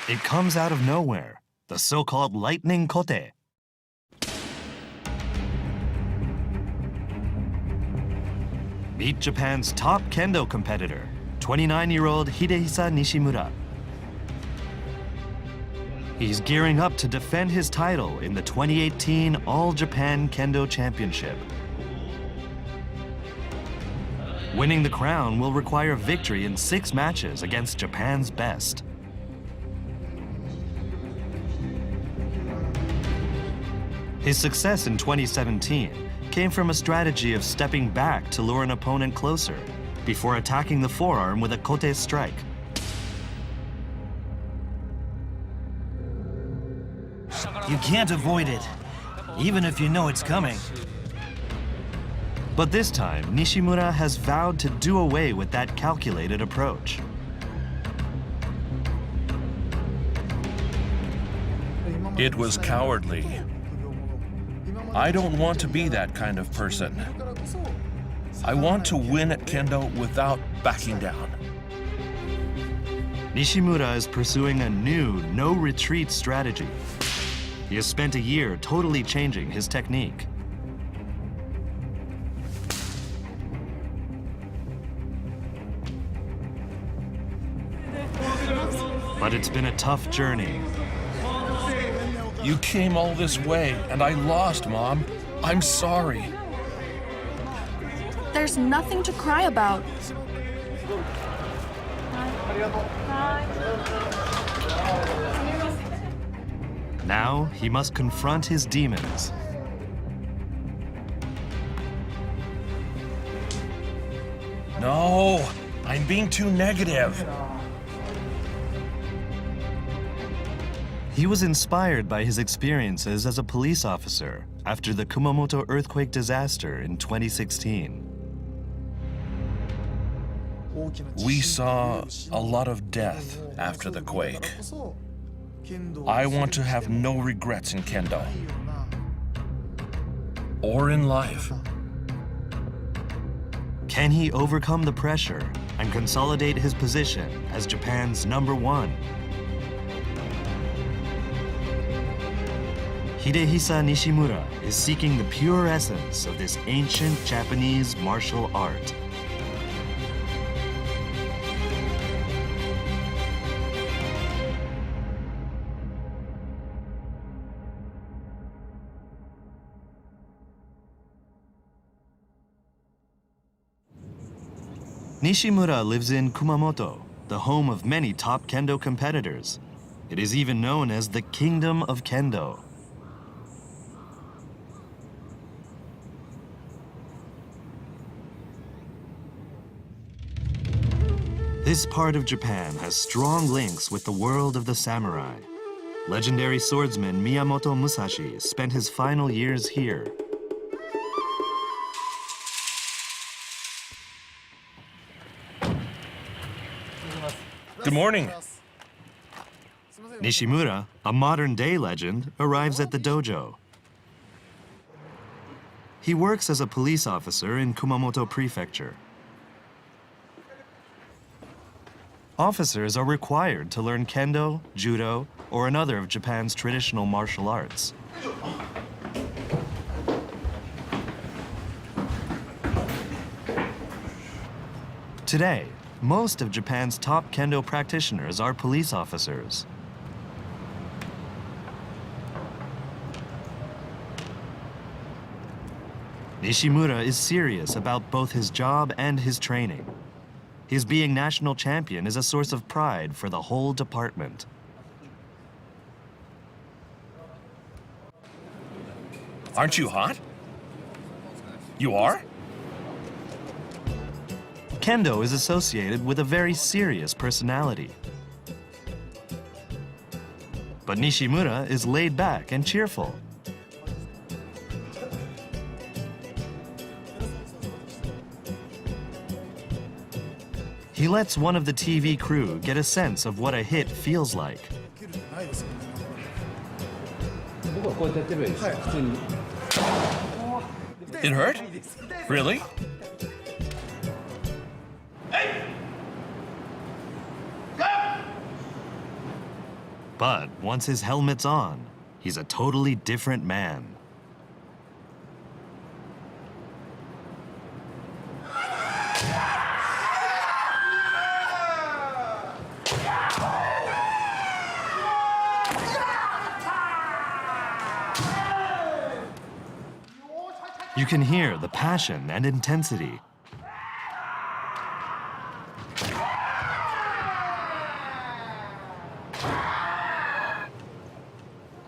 It comes out of nowhere, the so-called lightning kote. Meet Japan's top kendo competitor, 29-year-old Hidehisa Nishimura. He's gearing up to defend his title in the 2018 All Japan Kendo Championship. Winning the crown will require victory in 6 matches against Japan's best. His success in 2017 came from a strategy of stepping back to lure an opponent closer before attacking the forearm with a kote strike. You can't avoid it, even if you know it's coming. But this time, Nishimura has vowed to do away with that calculated approach. It was cowardly. I don't want to be that kind of person. I want to win at Kendo without backing down. Nishimura is pursuing a new no-retreat strategy. He has spent a year totally changing his technique. But it's been a tough journey. You came all this way, and I lost, Mom. I'm sorry. There's nothing to cry about. Now he must confront his demons. No, I'm being too negative. He was inspired by his experiences as a police officer after the Kumamoto earthquake disaster in 2016. We saw a lot of death after the quake. I want to have no regrets in Kendo or in life. Can he overcome the pressure and consolidate his position as Japan's #1? Hidehisa Nishimura is seeking the pure essence of this ancient Japanese martial art. Nishimura lives in Kumamoto, the home of many top kendo competitors. It is even known as the Kingdom of Kendo. This part of Japan has strong links with the world of the samurai. Legendary swordsman Miyamoto Musashi spent his final years here. Good morning. Nishimura, a modern-day legend, arrives at the dojo. He works as a police officer in Kumamoto Prefecture. Officers are required to learn kendo, judo, or another of Japan's traditional martial arts. Today, most of Japan's top kendo practitioners are police officers. Nishimura is serious about both his job and his training. His being national champion is a source of pride for the whole department. Aren't you hot? You are? Kendo is associated with a very serious personality. But Nishimura is laid back and cheerful. He lets one of the TV crew get a sense of what a hit feels like. It hurt? Really? But once his helmet's on, he's a totally different man. You can hear the passion and intensity.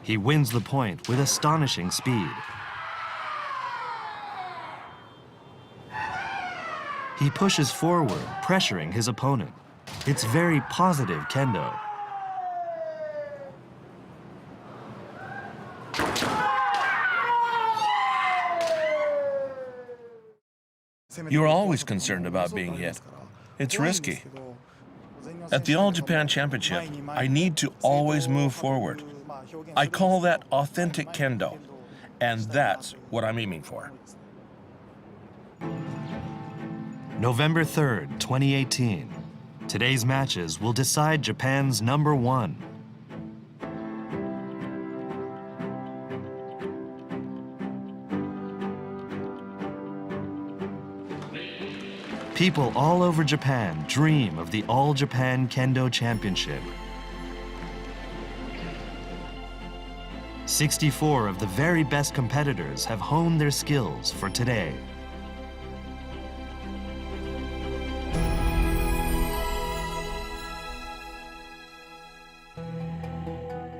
He wins the point with astonishing speed. He pushes forward, pressuring his opponent. It's very positive Kendo. You're always concerned about being hit. It's risky. At the All Japan Championship, I need to always move forward. I call that authentic Kendo, and that's what I'm aiming for. November 3rd, 2018. Today's matches will decide Japan's #1. People all over Japan dream of the All Japan Kendo Championship. 64 of the very best competitors have honed their skills for today.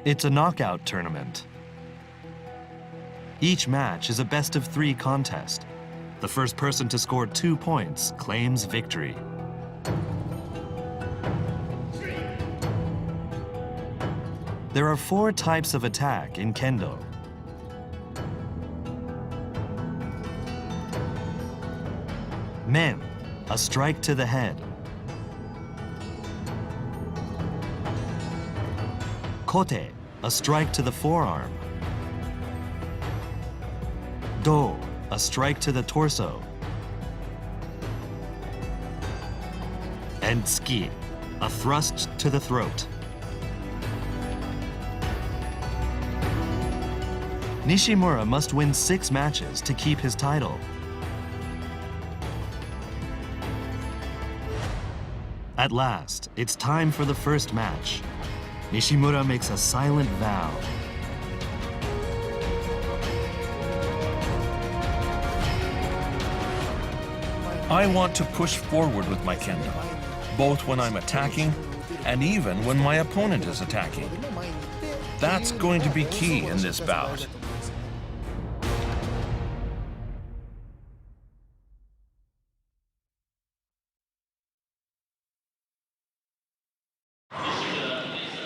It's a knockout tournament. Each match is a best-of-3 contest. The first person to score 2 points claims victory. There are 4 types of attack in Kendo. Men, a strike to the head. Kote, a strike to the forearm. Do, a strike to the torso. And tsuki, a thrust to the throat. Nishimura must win 6 matches to keep his title. At last, it's time for the first match. Nishimura makes a silent vow. I want to push forward with my Kendo, both when I'm attacking and even when my opponent is attacking. That's going to be key in this bout.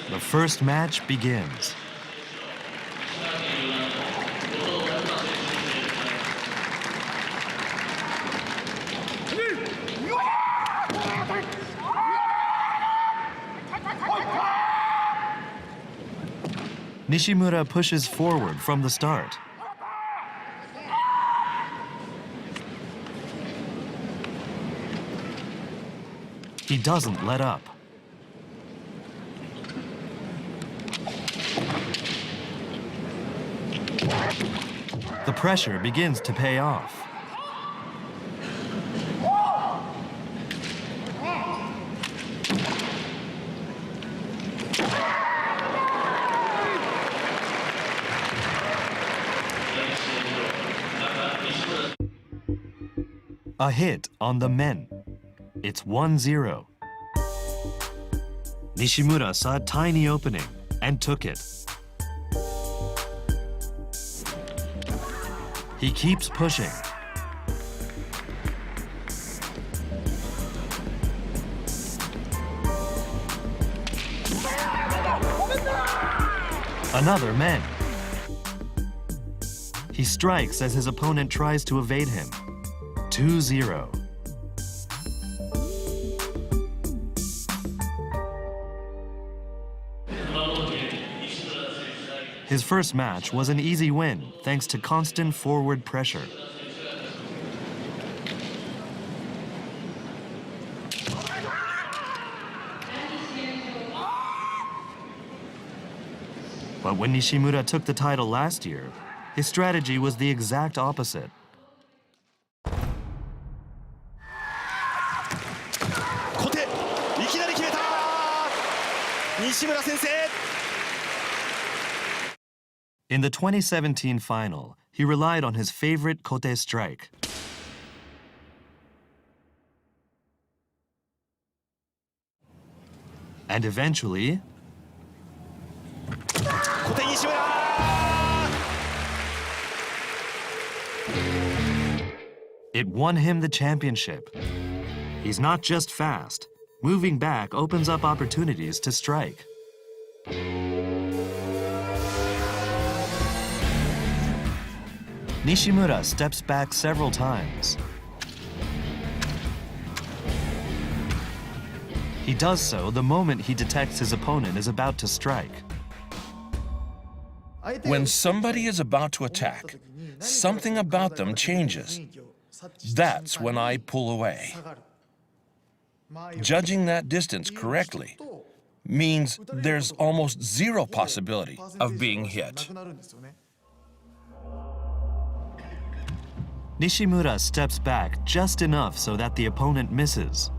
The first match begins. Nishimura pushes forward from the start. He doesn't let up. The pressure begins to pay off. A hit on the men. It's 1-0. Nishimura saw a tiny opening and took it. He keeps pushing. Another men. He strikes as his opponent tries to evade him. 2-0. His first match was an easy win thanks to constant forward pressure. But when Nishimura took the title last year, his strategy was the exact opposite. In the 2017 final, he relied on his favorite kote strike. And eventually, it won him the championship. He's not just fast. Moving back opens up opportunities to strike. Nishimura steps back several times. He does so the moment he detects his opponent is about to strike. When somebody is about to attack, something about them changes. That's when I pull away. Judging that distance correctly means there's almost zero possibility of being hit. Nishimura steps back just enough so that the opponent misses.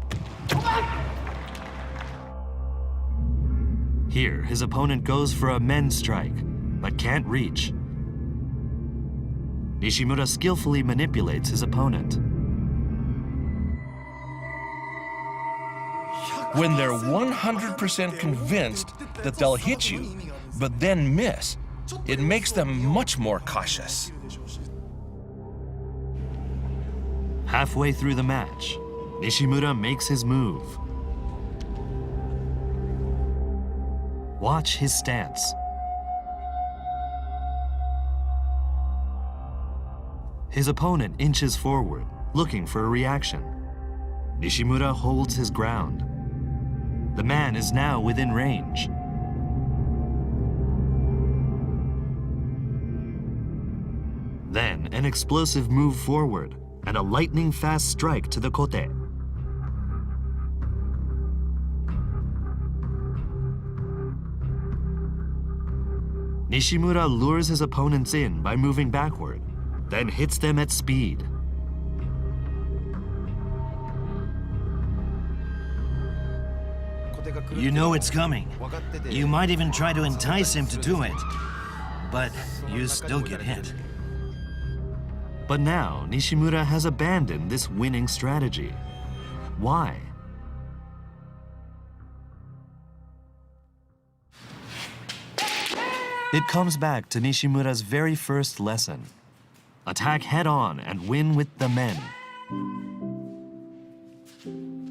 Here, his opponent goes for a men strike, but can't reach. Nishimura skillfully manipulates his opponent. When they're 100% convinced that they'll hit you, but then miss, it makes them much more cautious. Halfway through the match, Nishimura makes his move. Watch his stance. His opponent inches forward, looking for a reaction. Nishimura holds his ground. The man is now within range. Then, an explosive move forward and a lightning-fast strike to the kote. Nishimura lures his opponents in by moving backward, then hits them at speed. You know it's coming. You might even try to entice him to do it, but you still get hit. But now, Nishimura has abandoned this winning strategy. Why? It comes back to Nishimura's very first lesson. Attack head-on and win with the men.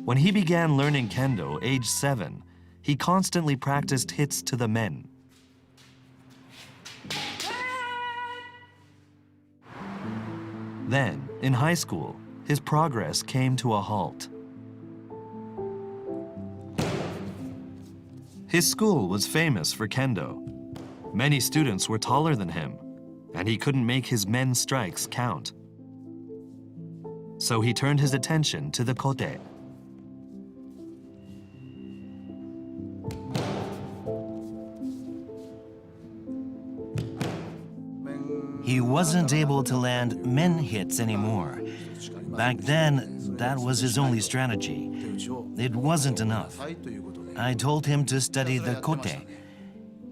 When he began learning Kendo, age 7, he constantly practiced hits to the men. Then, in high school, his progress came to a halt. His school was famous for Kendo. Many students were taller than him, and he couldn't make his men's strikes count. So he turned his attention to the kote. He wasn't able to land men hits anymore. Back then, that was his only strategy. It wasn't enough. I told him to study the kote,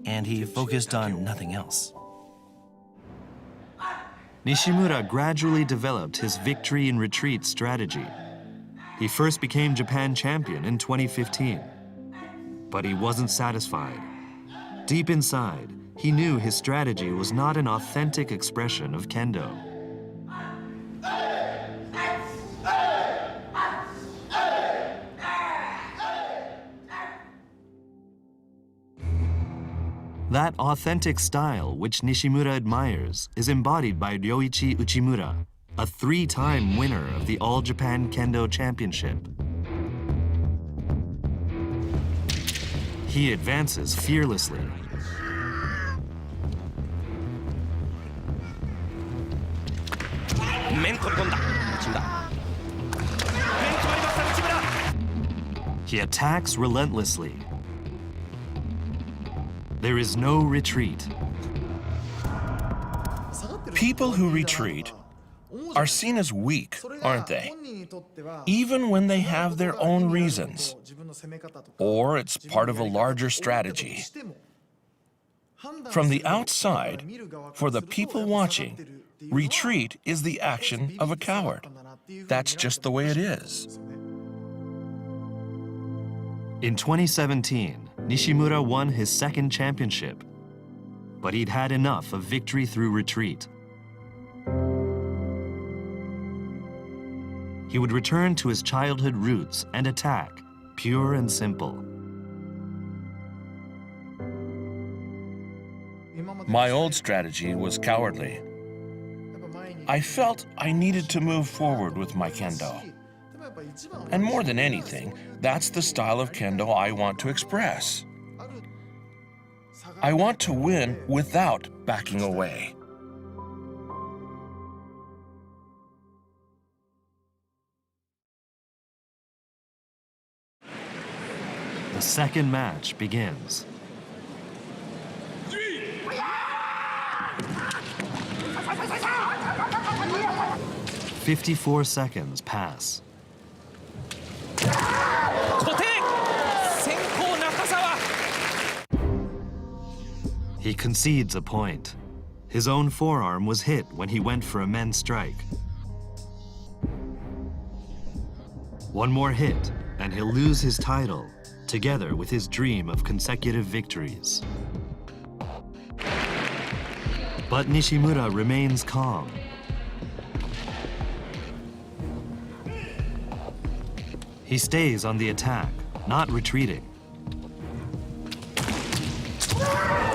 and he focused on nothing else. Nishimura gradually developed his victory in retreat strategy. He first became Japan champion in 2015. But he wasn't satisfied. Deep inside, he knew his strategy was not an authentic expression of Kendo. That authentic style which Nishimura admires is embodied by Ryoichi Uchimura, a 3-time winner of the All Japan Kendo Championship. He advances fearlessly. He attacks relentlessly. There is no retreat. People who retreat are seen as weak, aren't they? Even when they have their own reasons, or it's part of a larger strategy. From the outside, for the people watching, retreat is the action of a coward. That's just the way it is. In 2017, Nishimura won his second championship, but he'd had enough of victory through retreat. He would return to his childhood roots and attack, pure and simple. My old strategy was cowardly. I felt I needed to move forward with my Kendo. And more than anything, that's the style of Kendo I want to express. I want to win without backing away. The second match begins. 54 seconds pass. 固定先行中澤 He concedes a point. His own forearm was hit when he went for a men's strike. One more hit, and he'll lose his title, together with his dream of consecutive victories. But Nishimura remains calm. He stays on the attack, not retreating.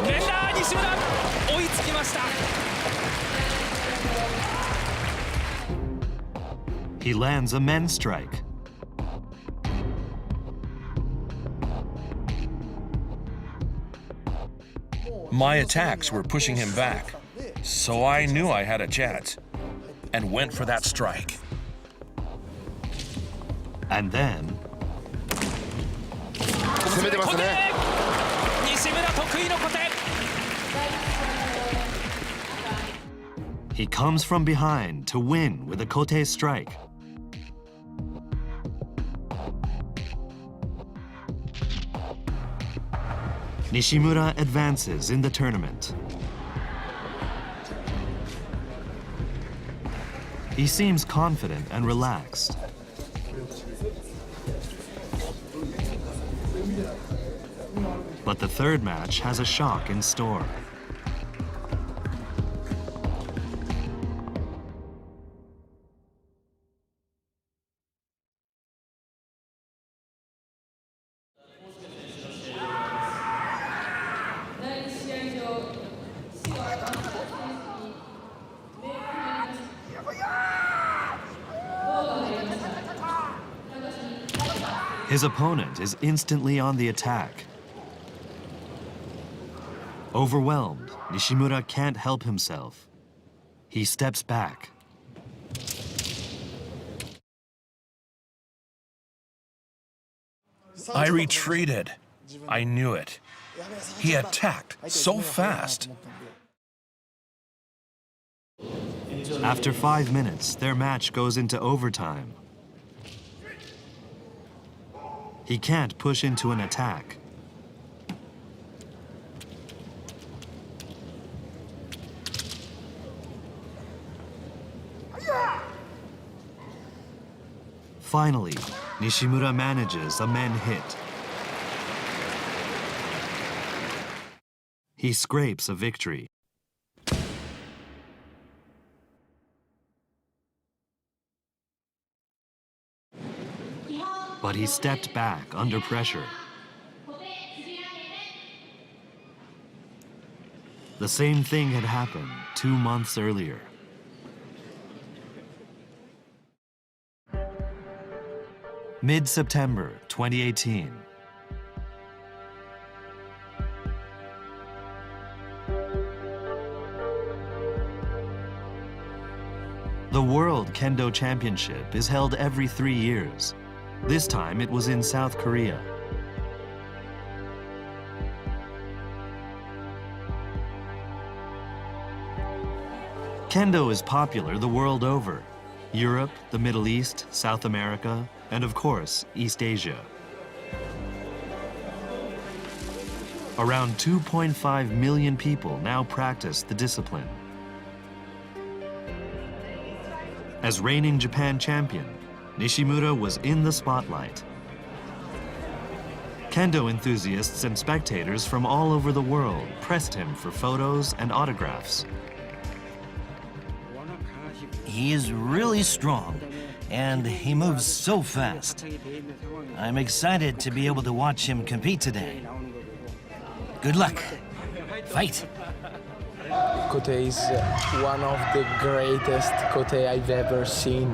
連打西村追いつきました He lands a men's strike. My attacks were pushing him back, so I knew I had a chance, and went for that strike. And then 攻めてますね。西村得意の固定 he comes from behind to win with a kote strike. Nishimura advances in the tournament. He seems confident and relaxed. But the third match has a shock in store. His opponent is instantly on the attack. Overwhelmed, Nishimura can't help himself. He steps back. I retreated. I knew it. He attacked so fast. After 5 minutes, their match goes into overtime. He can't push into an attack. Finally, Nishimura manages a men hit. He scrapes a victory. But he stepped back under pressure. The same thing had happened 2 months earlier. Mid-September 2018. The World Kendo Championship is held every 3 years. This time it was in South Korea. Kendo is popular the world over: Europe, the Middle East, South America, and of course, East Asia. Around 2.5 million people now practice the discipline. As reigning Japan champion, Nishimura was in the spotlight. Kendo enthusiasts and spectators from all over the world pressed him for photos and autographs. He is really strong, and he moves so fast. I'm excited to be able to watch him compete today. Good luck. Fight. Kote is one of the greatest kote I've ever seen.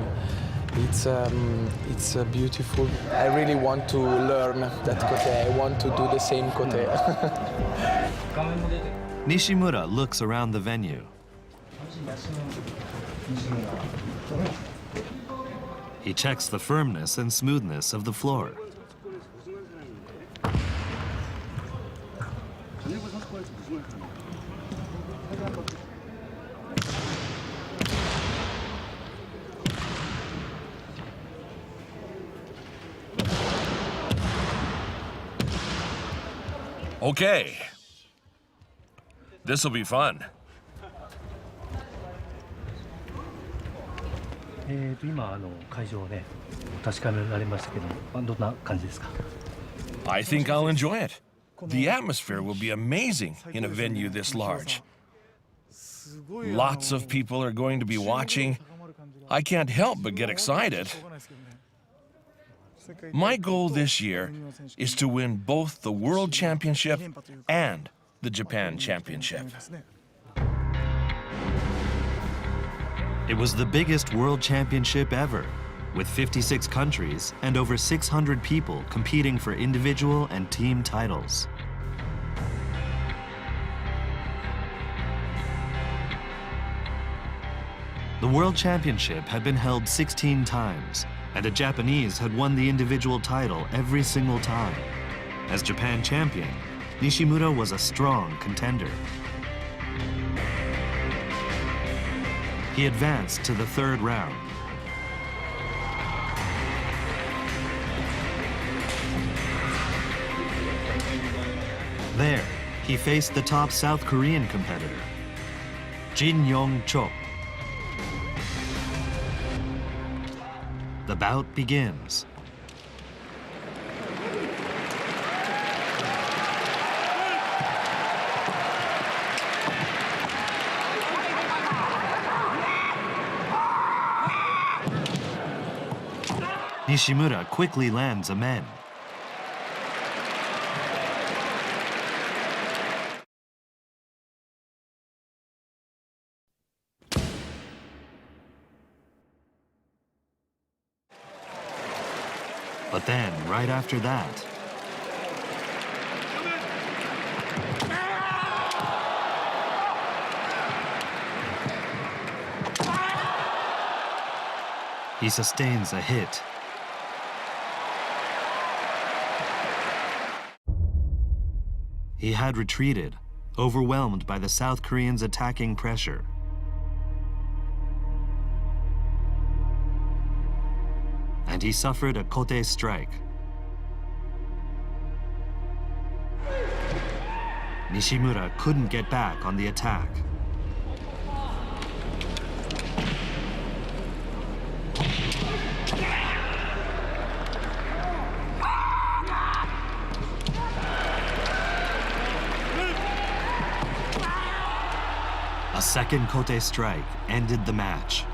It's beautiful. I really want to learn that kote. I want to do the same kote. Nishimura looks around the venue. He checks the firmness and smoothness of the floor. Okay. This'll be fun. 今会場をね確かめられましたけど、どんな感じですか？ I think I'll enjoy it. The atmosphere will be amazing in a venue this large. Lots of people are going to be watching. I can't help but get excited. My goal this year is to win both the World Championship and the Japan Championship. It was the biggest world championship ever, with 56 countries and over 600 people competing for individual and team titles. The World Championship had been held 16 times, and a Japanese had won the individual title every single time. As Japan champion, Nishimura was a strong contender. He advanced to the third round. There, he faced the top South Korean competitor, Jin Yong-cho. The bout begins. Nishimura quickly lands a men. But then, right after that, he sustains a hit. He had retreated, overwhelmed by the South Koreans' attacking pressure. And he suffered a kote strike. Nishimura couldn't get back on the attack. A second kote strike ended the match.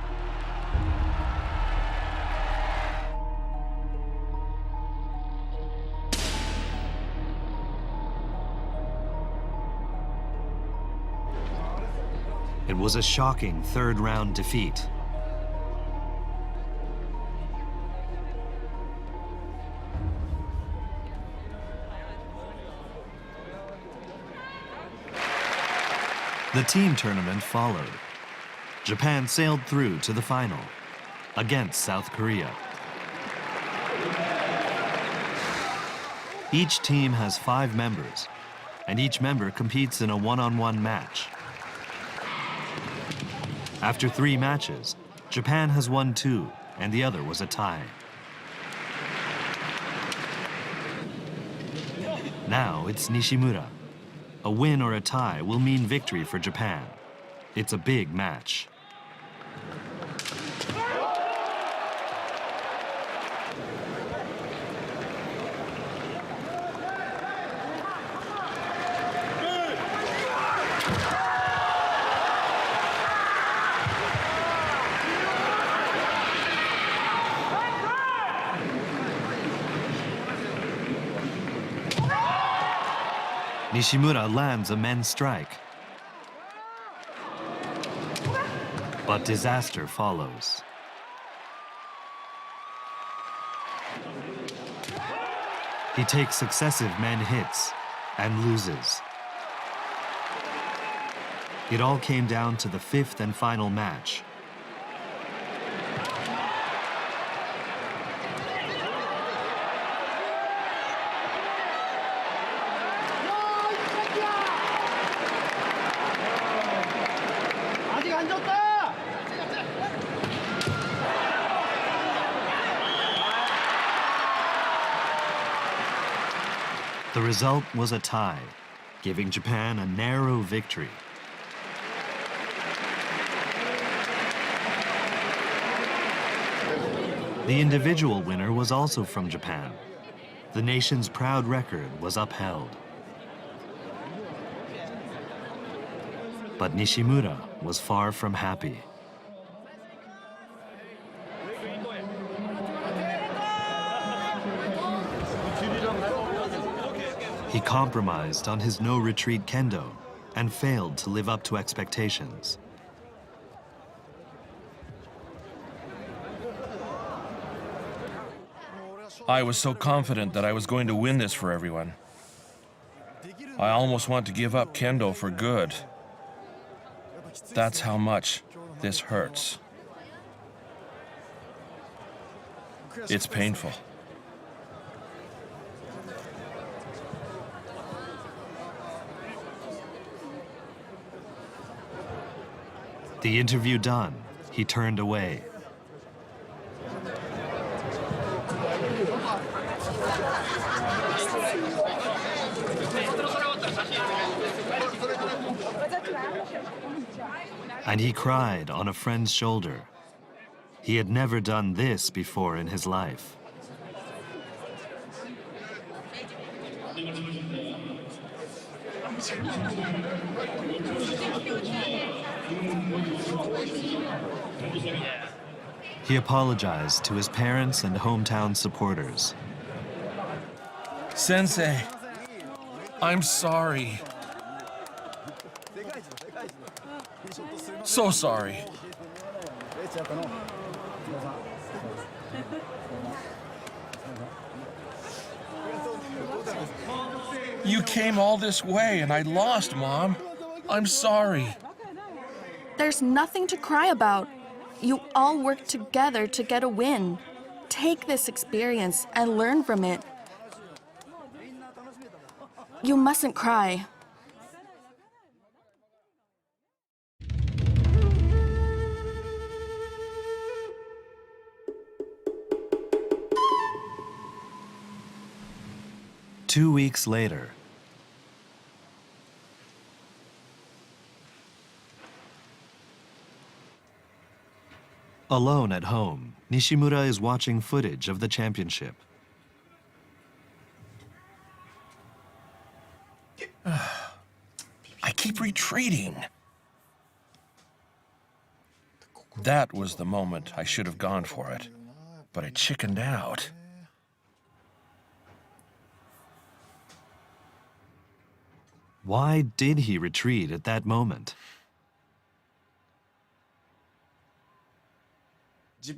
It was a shocking third-round defeat. The team tournament followed. Japan sailed through to the final against South Korea. Each team has 5 members, and each member competes in a one-on-one match. After 3 matches, Japan has won 2, and the other was a tie. Now it's Nishimura. A win or a tie will mean victory for Japan. It's a big match. Nishimura lands a men's strike. But disaster follows. He takes successive men hits and loses. It all came down to the 5th and final match. The result was a tie, giving Japan a narrow victory. The individual winner was also from Japan. The nation's proud record was upheld. But Nishimura was far from happy. He compromised on his no-retreat Kendo and failed to live up to expectations. I was so confident that I was going to win this for everyone. I almost want to give up Kendo for good. That's how much this hurts. It's painful. The interview done, he turned away. And he cried on a friend's shoulder. He had never done this before in his life. He apologized to his parents and hometown supporters. Sensei, I'm sorry. So sorry. You came all this way and I lost, Mom. I'm sorry. There's nothing to cry about. You all worked together to get a win. Take this experience and learn from it. You mustn't cry. Two weeks later, alone at home, Nishimura is watching footage of the championship. I keep retreating. That was the moment I should have gone for it, but I chickened out. Why did he retreat at that moment?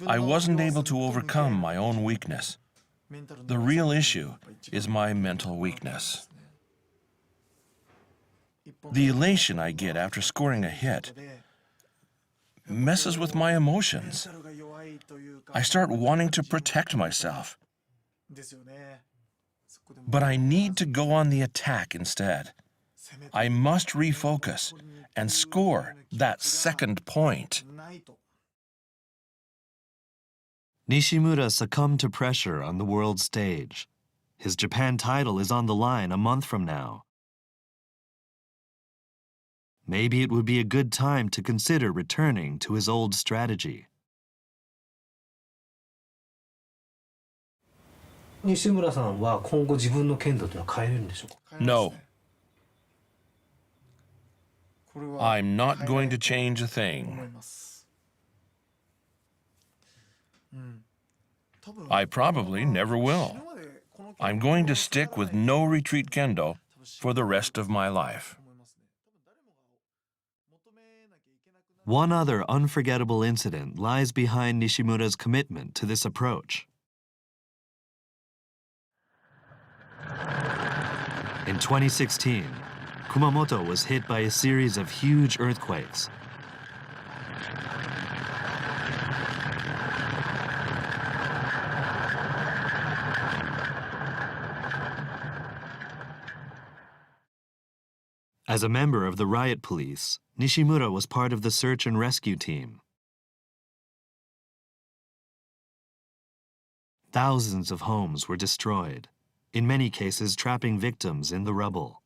I wasn't able to overcome my own weakness. The real issue is my mental weakness. The elation I get after scoring a hit messes with my emotions. I start wanting to protect myself. But I need to go on the attack instead. I must refocus and score that second point. Nishimura succumbed to pressure on the world stage. His Japan title is on the line a month from now. Maybe it would be a good time to consider returning to his old strategy. 西村さんは今後自分の剣道というのは変えるんでしょうか No, I'm not going to change a thing. I probably never will. I'm going to stick with no retreat kendo for the rest of my life. One other unforgettable incident lies behind Nishimura's commitment to this approach. In 2016, Kumamoto was hit by a series of huge earthquakes. As a member of the riot police, Nishimura was part of the search and rescue team. Thousands of homes were destroyed, in many cases trapping victims in the rubble.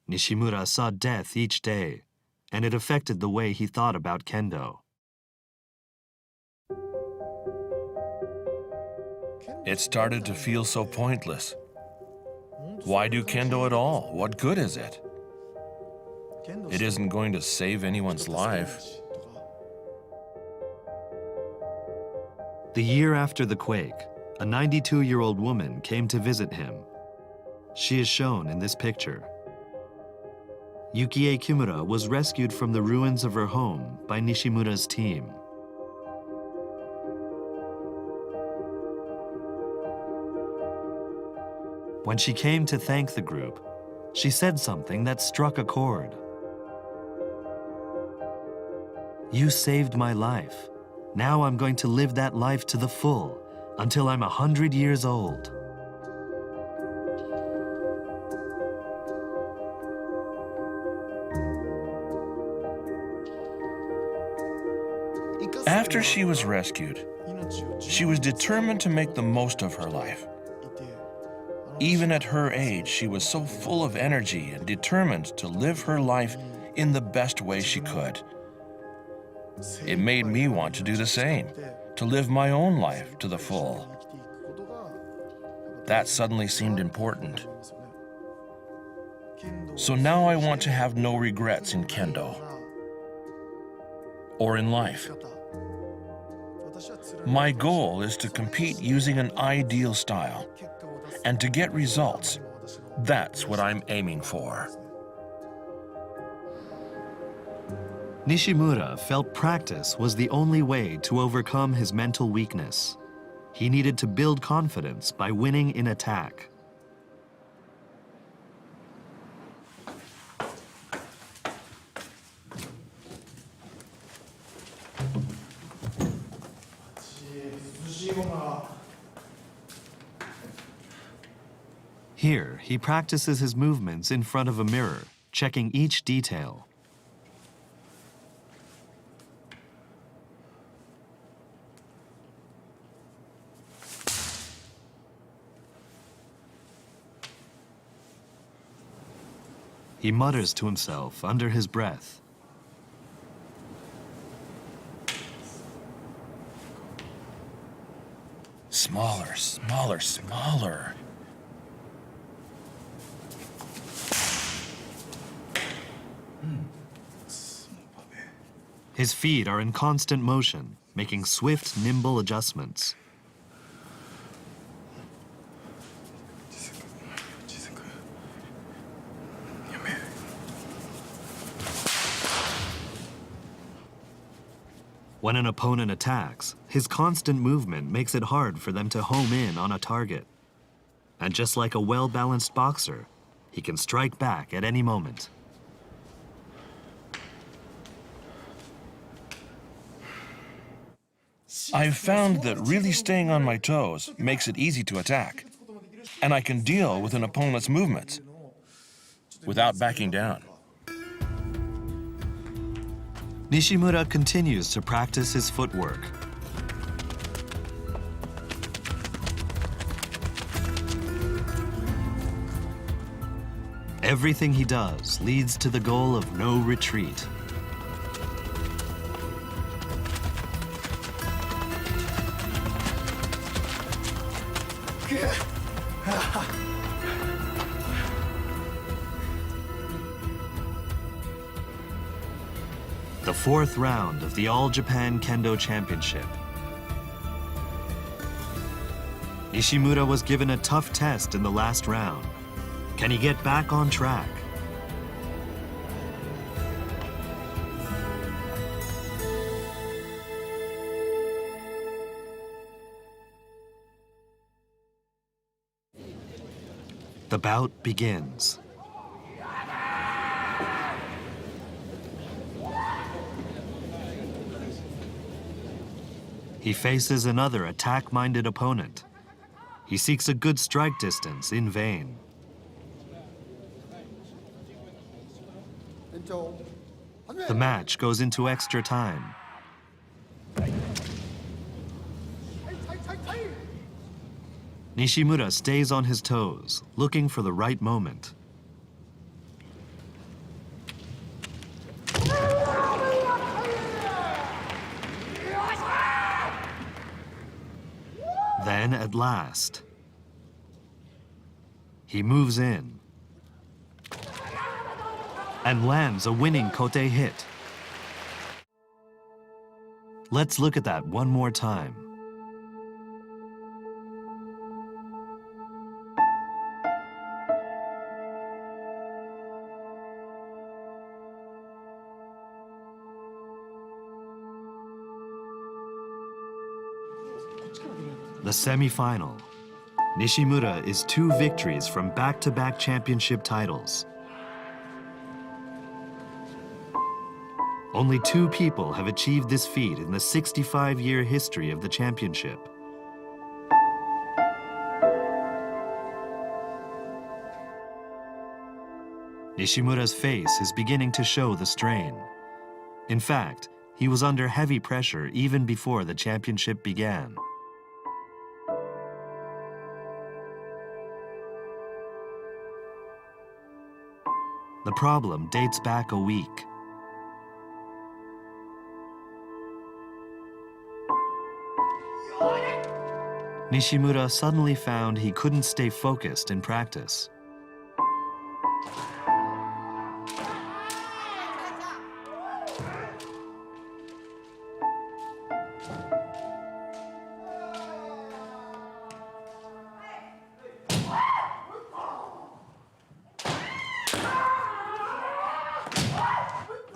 Nishimura saw death each day, and it affected the way he thought about kendo. It started to feel so pointless. Why do kendo at all? What good is it? It isn't going to save anyone's life. The year after the quake, a 92-year-old woman came to visit him. She is shown in this picture. Yukie Kimura was rescued from the ruins of her home by Nishimura's team. When she came to thank the group, she said something that struck a chord. "You saved my life. Now I'm going to live that life to the full until I'm 100 years old." After she was rescued, she was determined to make the most of her life. Even at her age, she was so full of energy and determined to live her life in the best way she could. It made me want to do the same, to live my own life to the full. That suddenly seemed important. So now I want to have no regrets in kendo or in life. My goal is to compete using an ideal style and to get results. That's what I'm aiming for. Nishimura felt practice was the only way to overcome his mental weakness. He needed to build confidence by winning in attack. Here, he practices his movements in front of a mirror, checking each detail. He mutters to himself under his breath. Smaller, smaller, smaller. His feet are in constant motion, making swift, nimble adjustments. When an opponent attacks, his constant movement makes it hard for them to home in on a target. And just like a well-balanced boxer, he can strike back at any moment. I've found that really staying on my toes makes it easy to attack, and I can deal with an opponent's movements. without backing down. Nishimura continues to practice his footwork. Everything he does leads to the goal of no retreat. The fourth round of the All Japan Kendo Championship. Nishimura was given a tough test in the last round. Can he get back on track? The bout begins. He faces another attack-minded opponent. He seeks a good strike distance in vain. The match goes into extra time. Nishimura stays on his toes, looking for the right moment. Then, at last, he moves in and lands a winning kote hit. Let's look at that one more time. The semi-final. Nishimura is 2 victories from back-to-back championship titles. Only 2 people have achieved this feat in the 65-year history of the championship. Nishimura's face is beginning to show the strain. In fact, he was under heavy pressure even before the championship began. The problem dates back a week. Nishimura suddenly found he couldn't stay focused in practice.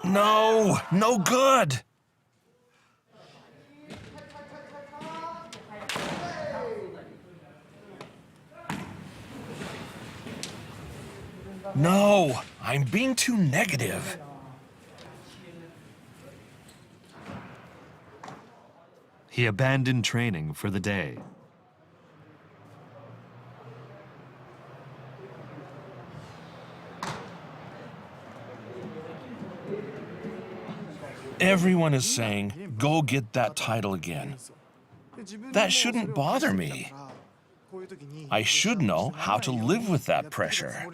No, no good. No, I'm being too negative. He abandoned training for the day. Everyone is saying, go get that title again. That shouldn't bother me. I should know how to live with that pressure.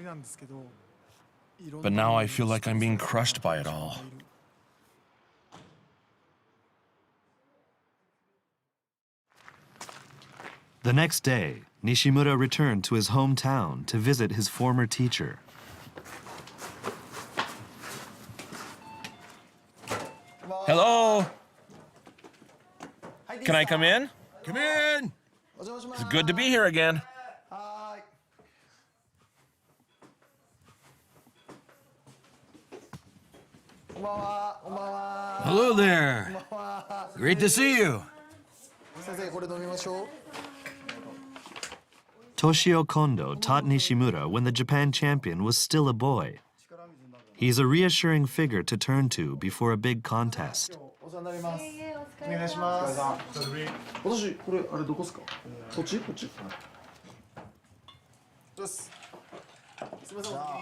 But now I feel like I'm being crushed by it all. The next day, Nishimura returned to his hometown to visit his former teacher. Hello? Can I come in? Come in! It's good to be here again. Hello there. Great to see you. Toshio Kendo taught Nishimura when the Japan champion was still a boy. He's a reassuring figure to turn to before a big contest.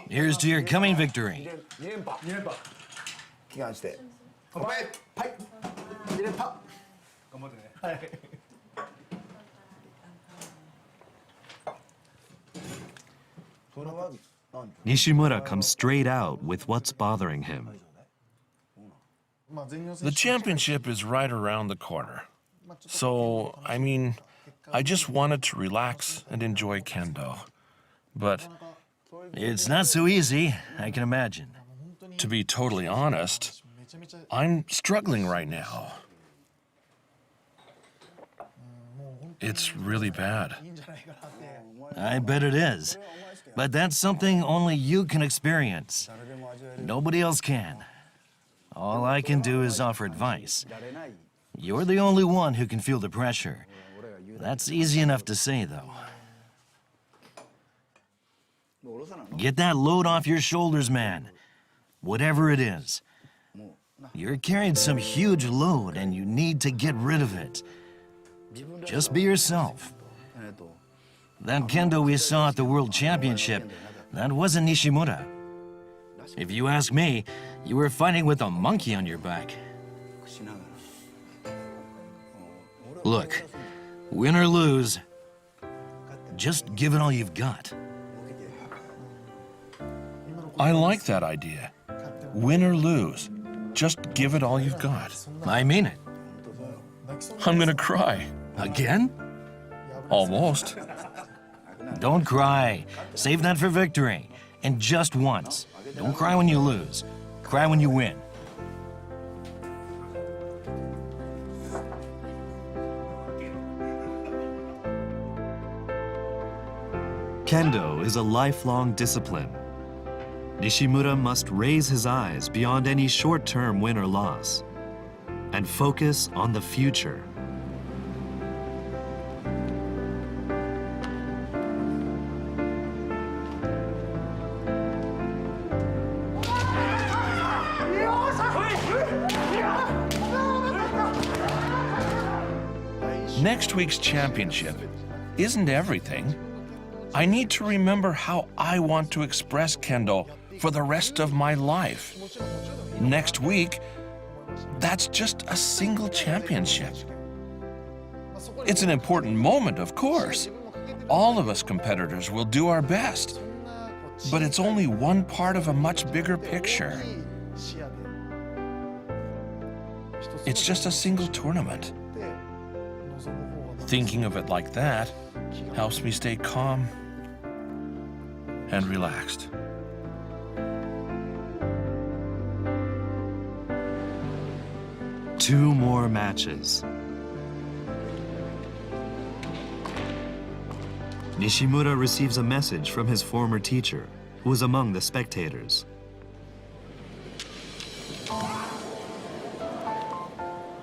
Here's to your coming victory. 祈願して乾杯はい2連覇頑張ってねはい Nishimura comes straight out with what's bothering him. The championship is right around the corner. So, I just wanted to relax and enjoy Kendo. But It's not so easy, I can imagine. to be totally honest, I'm struggling right now. It's really bad. I bet it is. But that's something only you can experience. Nobody else can. All I can do is offer advice. You're the only one who can feel the pressure. That's easy enough to say, though. Get that load off your shoulders, man. Whatever it is. You're carrying some huge load and you need to get rid of it. Just be yourself. That Kendo we saw at the World Championship, that wasn't Nishimura. If you ask me, you were fighting with a monkey on your back. Look, win or lose, just give it all you've got. I like that idea. Win or lose, just give it all you've got. I mean it. I'm gonna cry. Again? Almost. Don't cry. Save that for victory. And just once. Don't cry when you lose. Cry when you win. Kendo is a lifelong discipline. Nishimura must raise his eyes beyond any short-term win or loss and focus on the future. Next week's championship isn't everything. I need to remember how I want to express Kendo for the rest of my life. Next week, that's just a single championship. It's an important moment, of course. All of us competitors will do our best. But it's only one part of a much bigger picture. It's just a single tournament. Thinking of it like that helps me stay calm and relaxed. Two more matches. Nishimura receives a message from his former teacher, who was among the spectators.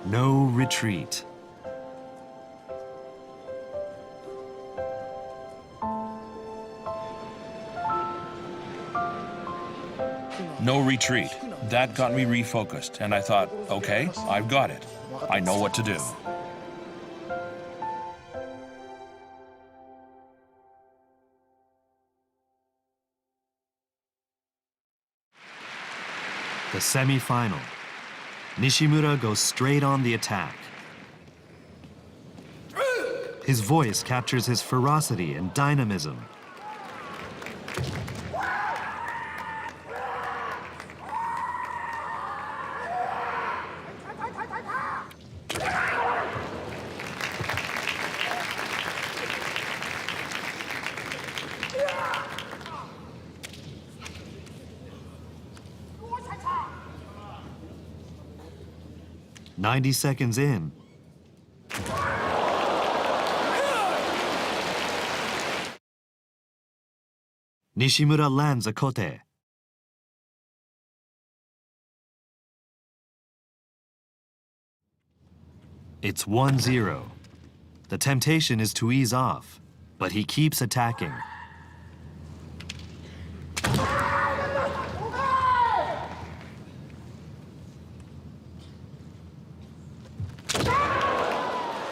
No retreat. No retreat. That got me refocused, and I thought, okay, I've got it. I know what to do. The semi-final. Nishimura goes straight on the attack. His voice captures his ferocity and dynamism. "90 seconds in. Nishimura lands a kote. It's 1-0. The temptation is to ease off, but he keeps attacking.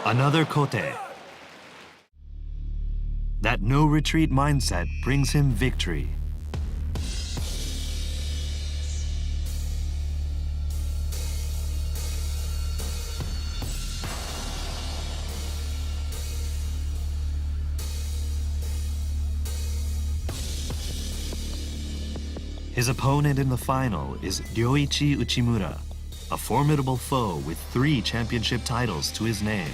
Another kote. That no-retreat mindset brings him victory. His opponent in the final is Ryoichi Uchimura, a formidable foe with 3 championship titles to his name.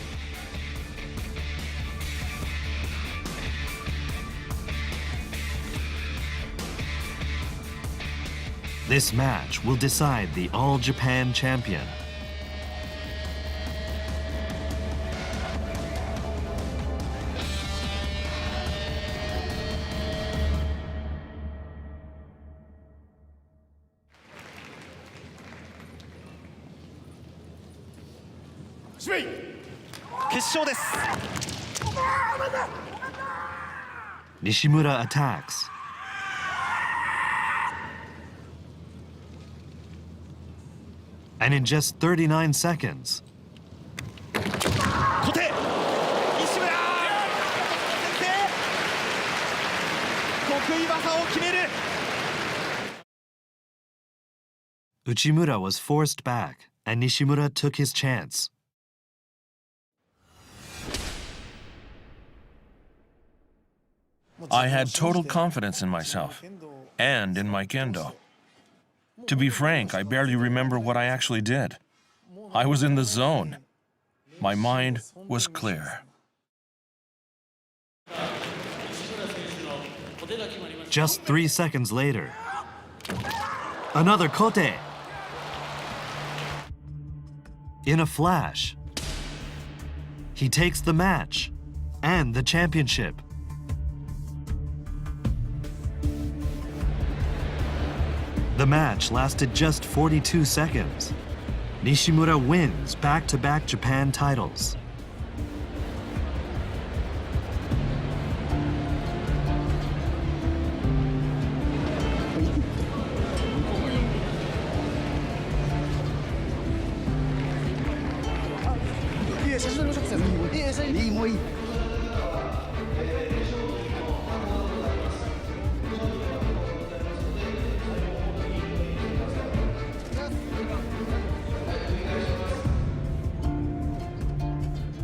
This match will decide the All Japan champion. Nishimura attacks. And in just 39 seconds, Uchimura was forced back, and Nishimura took his chance. I had total confidence in myself and in my Kendo. To be frank, I barely remember what I actually did. I was in the zone. My mind was clear. Just 3 seconds later, another kote. In a flash, he takes the match and the championship. The match lasted just 42 seconds. Nishimura wins back-to-back Japan titles.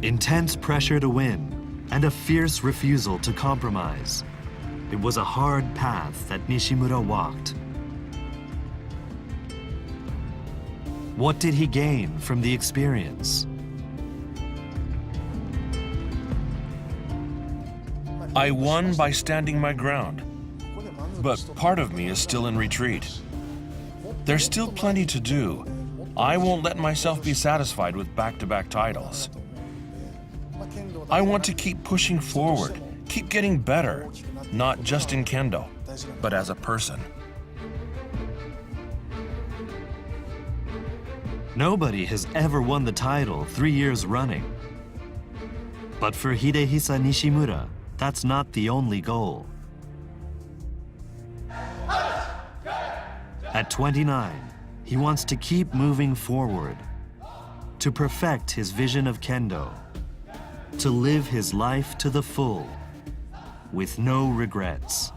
Intense pressure to win and a fierce refusal to compromise. It was a hard path that Nishimura walked. What did he gain from the experience? I won by standing my ground, but part of me is still in retreat. There's still plenty to do. I won't let myself be satisfied with back-to-back titles. I want to keep pushing forward, keep getting better, not just in Kendo, but as a person. Nobody has ever won the title 3 years running. But for Hidehisa Nishimura, that's not the only goal. At 29, he wants to keep moving forward, to perfect his vision of Kendo, to live his life to the full, with no regrets.